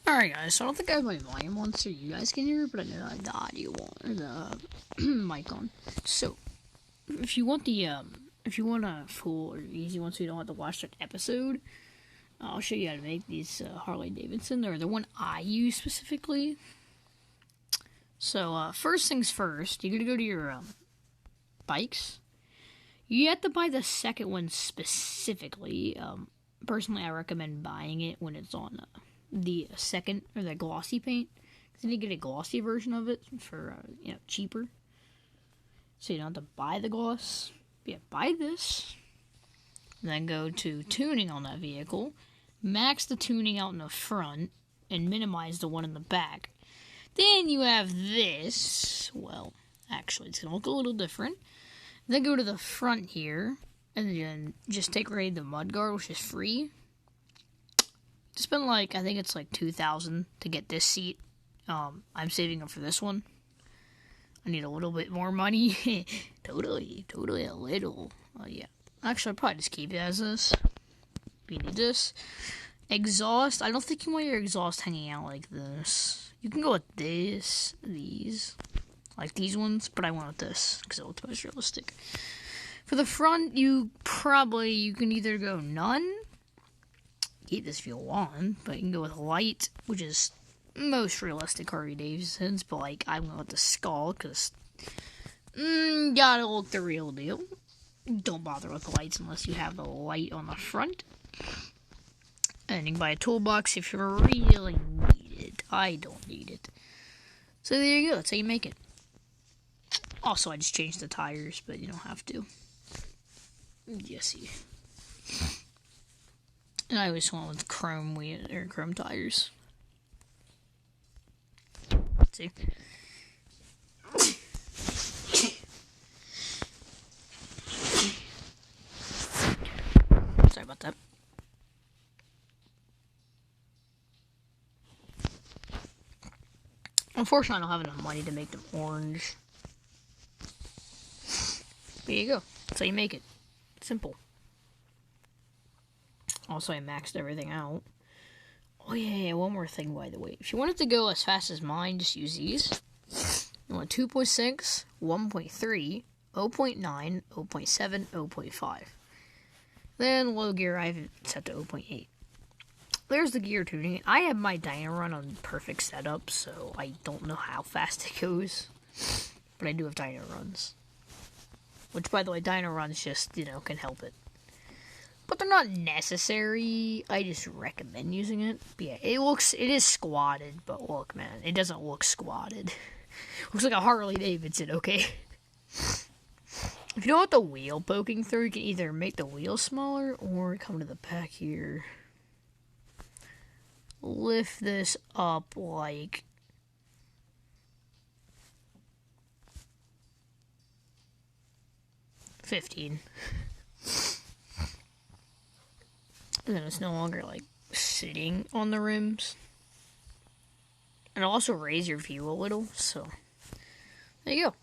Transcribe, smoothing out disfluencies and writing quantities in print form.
Alright guys, so I don't think I have my volume on so you guys can hear it, but I know I have the audio on, or the mic on. So, if you want a full or easy one so you don't have to watch that episode, I'll show you how to make these Harley Davidson, or the one I use specifically. So, first things first, you're going to go to your bikes. You have to buy the second one specifically. Personally, I recommend buying it when it's on the second, or the glossy paint. Because then you get a glossy version of it for, cheaper. So you don't have to buy the gloss. Yeah, buy this. Then go to tuning on that vehicle. Max the tuning out in the front. And minimize the one in the back. Then you have this. Well, actually, it's going to look a little different. Then go to the front here. And then just take away the mudguard, which is free. Spend I think it's $2,000 to get this seat. I'm saving up for this one. I need a little bit more money. totally a little. Yeah. Actually, I'll probably just keep it as this. If you need this. Exhaust. I don't think you want your exhaust hanging out like this. You can go with these. Like these ones, but I went with this because it looks most realistic. For the front, you can either go none. Keep this if you want, but you can go with light, which is most realistic Harley Davidson's, but I went with the skull, because gotta look the real deal. Don't bother with the lights unless you have the light on the front. And you can buy a toolbox if you really need it. I don't need it. So there you go, that's how you make it. Also, I just changed the tires, but you don't have to. Yes, see. And I always went with chrome tires. See? Sorry about that. Unfortunately, I don't have enough money to make them orange. There you go. That's how you make it. Simple. Also, I maxed everything out. Oh, yeah, one more thing, by the way. If you want it to go as fast as mine, just use these. You want 2.6, 1.3, 0.9, 0.7, 0.5. Then, low gear, I have it set to 0.8. There's the gear tuning. I have my dyno run on perfect setup, so I don't know how fast it goes. But I do have dyno runs. Which, by the way, dyno runs just, can help it. But they're not necessary. I just recommend using it. But yeah, it is squatted, but look, man, it doesn't look squatted. Looks like a Harley Davidson, okay? If you don't want the wheel poking through, you can either make the wheel smaller or come to the back here. Lift this up 15. And then it's no longer sitting on the rims. And it'll also raise your view a little, so there you go.